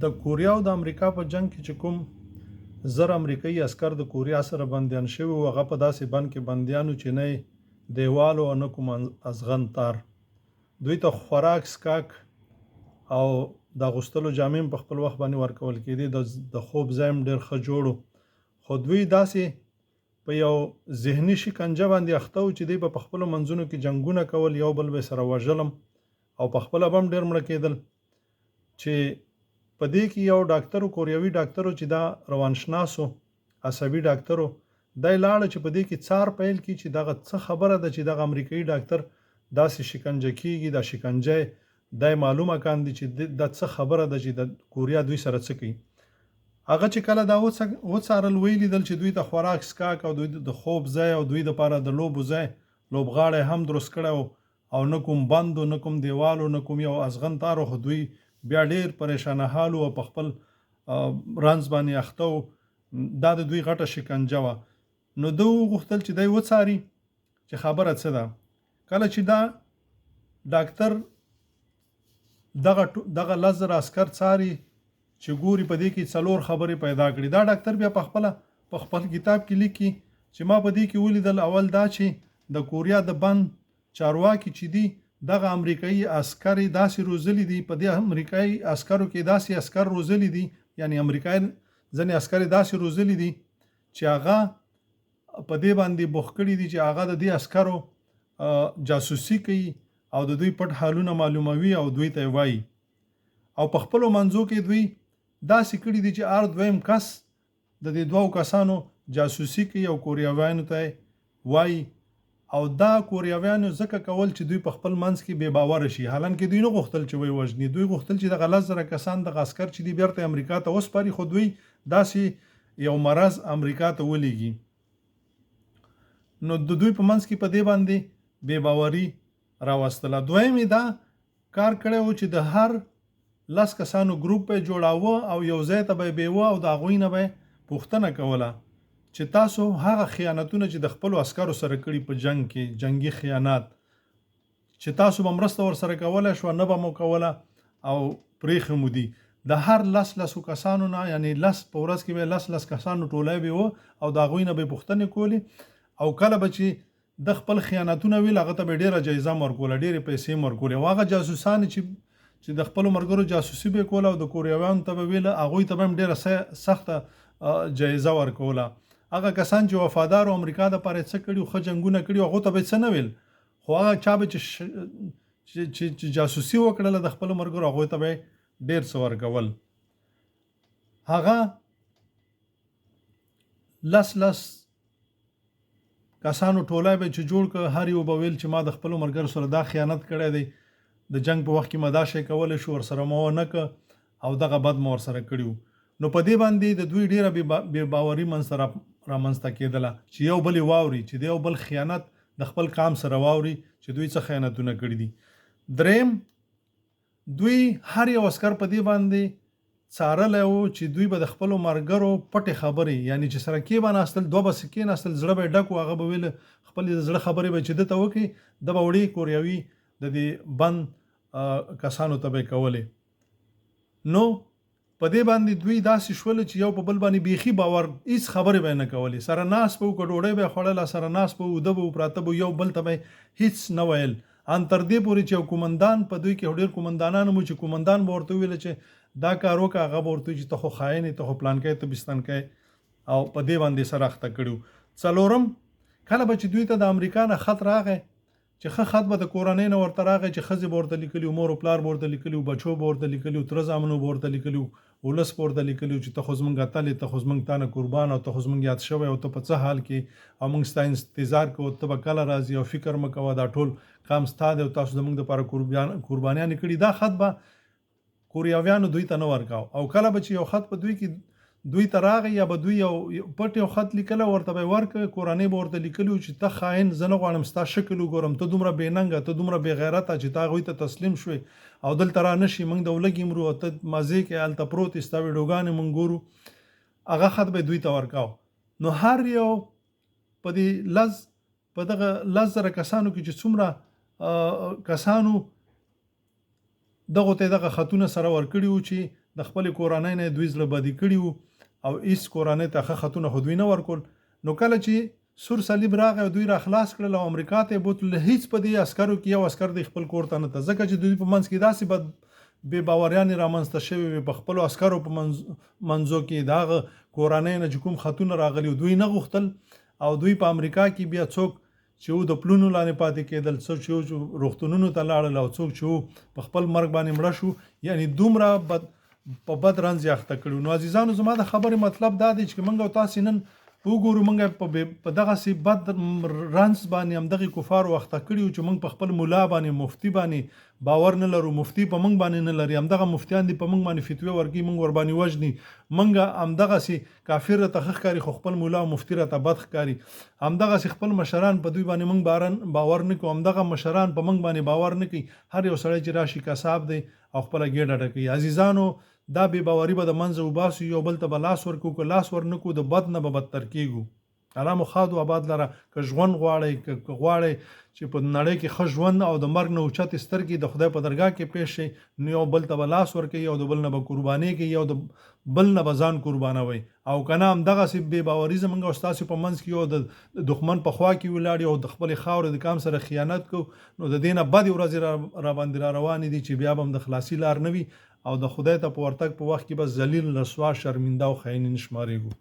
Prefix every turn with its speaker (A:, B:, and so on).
A: د کوریا او د امریکا په جنگ کې چې کوم زر امریکایي عسکر د کوریا سره بندیان شوي وو، هغه په داسې بند کې بندیانو چې نه یې دیوال او نه کوم ازغن تار. دوی ته خوراک، څښاک او د اغوستلو جامې هم په خپل وخت باندې ورکول کېدې. د خوب ځای هم ډېر ښه جوړ و، خو دوی داسې په یو ذهني شکنجه باندې اخته وو چې دوی به په خپلو منځونو کې جنګونه کول، یو بل به یې سره وژل او په خپله به هم ډېر مړه کېدل. چې په دې کې یو ډاکټر و، کوریاوي ډاکټر و چې دا روانشناس و، عصبي ډاکټر و. دی لاړه چې په دې کې څار پیل کړي چې دغه څه خبره ده چې دغه امریکایي ډاکټر داسې شکنجه کېږي. دا شکنجه دی معلومه کاندي چې دا څه خبره ده چې د کوریا دوی سره څه کوي. هغه چې کله دا وڅارل، ویې لیدل چې دوی ته خوراک، څښاک او دوی د خوب ځای او دوی دپاره د لوبو ځای، لوبغاړی هم درست کړی و او نه کوم بند و، نه کوم دیوال و، نه کوم یو ازغن تار و، خو دوی بیا ډېر پریشانه حال و او په خپل رنځ باندې اخته و. دا د دوی غټه شکنجه وه. نو ده وغوښتل چې دی وڅاري چې خبره څه ده. کله چې دا ډاکټر دغه 10,000 عسکر څاري چې ګوري په دې کې 4 خبرې پیدا کړي. دا ډاکټر بیا په خپل کتاب کې لیکي چې ما په دې کې ولیدل، اول دا چې د کوریا د بند چارواکي چې دي دغه امریکایي عسکر داسې روزلي دي، په دې امریکایي عسکرو کې داسې عسکر روزلي دي، یعنی امریکایي ځینې عسکر داسې روزلي دي چې هغه په دې باندې بوخت کړي دي چې هغه د دې عسکرو جاسوسي کوي او د دوی پټ حالونه معلوموي او دوی ته وایي. او په خپلو منځو کې دوی داسې کړي دي چې هر دویم کس د دې 2 کسانو جاسوسي کوي او کوریاویانو ته وایي. او دا کوریاویانو ځکه کول چې دوی په خپل منځ کې بې باوره شي. حالانکه دوی نه غوښتل چې وی وژني، دوی غوښتل چې دغه 10,000 کسان دغه عسکر چې دي بیرته امریکا ته وسپاري، خو دوی داسې یو مرض امریکا ته ولیږي. نو د دوی په منځ کې په دې باندې بې باوري راوستله. دویم یې دا کار کړی و چې د هر 10 کسانو ګروپ به جوړاوه او یو ځای ته به یې بیوه او د هغوی نه به پوښتنه کوله چې تاسو هغه خیانتونه چې د خپلو عسکرو سره کړي په جنگ کې، جنگي خیانات، چې تاسو به مرسته ورسره کولی شوه، نه به مو کوله او پرېښې مو دي. د هر 10 کسانو نه، یعنی 10 په ورځ کې به 10 کسانو ټولی به و او د هغوی نه به یې پوښتنې کولې. او کله به چې د خپل خیانتونه ویل، هغه ته به ډېره جایزه هم ورکوله، ډېرې پیسې هم ورکولې. او هغه جاسوسان چې د خپلو ملګرو جاسوسي به یې کوله او د کوریاویانو ته به ویله، هغوی ته به هم ډېره سخته جایزه ورکوله. هغه کسان چې وفادار او امریکا دپاره څه کړي، ښه جنګونه کړي، هغو ته به څه نه ویل، خو هغه چا به چې جاسوسي وکړله د خپلو ملګرو، هغوی ته به ډېر څه ورکول. هغه 10 کسانو ټولی به چې جوړ کړ، هر یو به ویل چې ما د خپلو ملګرو سره دا خیانت کړی دی، د جنگ په وخت کې ما دا شی کولی شو، ورسره ما ونه کړ او دغه بد ما ورسره کړي وو. نو په دې باندې د دوی ډېره بې باوري رامنځته کېدله چې یو بل یې واوري، چې د یو بل خیانت د خپل قام سره واوري چې دوی څه خیانتونه کړي دي. دریم، دوی هر یو عسکر په دې باندې څارلی و چې دوی به د خپلو ملګرو پټې خبرې، یعنی چې سره کېناستل، 2 به کېناستل، زړه به یې ډک و، هغه به ویل خپلې د زړه خبرې به چې ده ته وکړي، ده به وړې کوریاوي د دې بند کسانو ته به یې کولې. نو په دې باندې دوی داسې شول چې یو په بل باندې بیخي باور، هیڅ خبرې به یې نه کولې. سره ناست به و، که ډوډۍ به یې خوړله، سره ناست به و، وده به و، پراته به و، یو بل ته به هیڅ نه ویل. ان تر دې پورې چې یو کومندان، په دوی کې ډېر کومندانان وو چې کومندان به ورته وویل چې دا کار وکړه، هغه به ورته وایي چې ته خو خاین یې، ته خو پلانکی، ته بستنکی، او په دې باندې سره اخته کړي وو. څلورم، کله به چې دوی ته د امریکا نه خط راغی، چې ښه خط به د کورنۍ نه ورته راغی چې ښځې به ورته لیکلي وو، مور و پلار به ورته لیکلي وو، بچو به ورته لیکلي وو، تره زامنو به ورته لیکلي وو، ولس به ورته لیکلي وو چې ته خو زموږ اتل یې، ته خو زموږ تا نه قربان، او ته خو زموږ یاد شوی، او ته په څه حال کې، او موږ ستا انتظار کوو، ته به کله راځې، او فکر مه کوه، دا ټول قام ستا دی او تاسو زموږ دپاره قربانیانې کړي. دا خط به کوریاویانو دوی ته نه ورکاو. او کله به چې یو خط په دوی کې دوی ته راغی، یا به دوی یو پټ یو خط لیکلی ورته به یې ورکړ، کورنۍ به ورته لیکلي وو چې ته خاین، زه نه غواړم ستا شکل وګورم، ته دومره بې ننګه، ته دومره بې غیرته چې ته هغوی ته تسلیم شوې او دلته را نه شي، موږ د ولږې مرو او ته مزې کې هلته پروت یې، ستا ویډیوګانې موږ ګورو. هغه خط به دوی ته ورکاو. نو هر یو په دې په دغه 10,000 کسانو کې چې څومره کسانو دغه ته دغه خطونه سره ورکړي وو چې د خپل کورنۍ نه دوی زړه بدی کړي وو او هیڅ کورنۍ ته ښه خطونه خو دوی نه ورکول. نو کله چې سور صلیب راغی او دوی را خلاص کړل او امریکا ته بوتل، هیڅ په دې عسکرو کې یو عسکر د خپل کور ته نه ته، ځکه چې دوی په منځ کې داسې بې باوریانې رامنځته شوې وي په خپلو عسکرو په منځو کې، د هغه کورنۍ نه چې کوم خطونه راغلي دوی نه غوښتل. او دوی په امریکا کې بیا څوک چې د پلونو لاندې پاتې کېدل، څوک چې روغتونونو ته لاړل او څوک چې په خپل مرګ باندې مړه شو، یعنی دومره په بد رنځ یې اخته کړو. نو عزیزانو زما د خبرې مطلب دا دی چې موږ او تاسې نن وګورو موږ په دغسې بد رنځ باندې همدغې کفارو اخته کړي وو چې موږ په خپل ملا باندې مفتي باندې باور نه لرو، مفتي په موږ باندې نه لري، همدغه مفتیان دي په موږ باندې فتوی ورکوي، موږ ورباندې وژني، موږ همدغسې کافر راته ښه ښکاري خو خپل ملا او مفتي راته بد ښکاري، همدغسې خپل مشران په دوی باندې موږ باور نه کوو، همدغه مشران په موږ باندې باور نه کوي. هر یو سړی چې راشي قصاب دی او خپله ګېډه ډکوي. عزیزانو دا بې باوري به د منځه وباسو، یو بل ته به لاس ورکو، که لاس ورنکو د بد نه به بدتر کېږو. الله مو ښاد و آباد لره. که ژوند غواړئ، که غواړئ چې په نړۍ کې ښه ژوند او د مرګ نه اوچتې سترګې د خدای په درګاه کې پیش شي، نو یو بل ته به لاس ورکوئ، یو د بل نه به قربانېږئ، یو د بل نه به ځان قربانوئ. او که نه همدغسې بې باوري زموږ او ستاسو په منځ کې یو د دښمن په خوا کې ولاړ او د خپلې خاورې د کام سره خیانت کوو، نو د دې نه بدې ورځې را باندې را روانې دي چې بیا به هم د خلاصي لار نه وي او د خدای ته په ورتګ په وخت کې به ذلیل، رسوا، شرمنده او خاینین شمارېږو.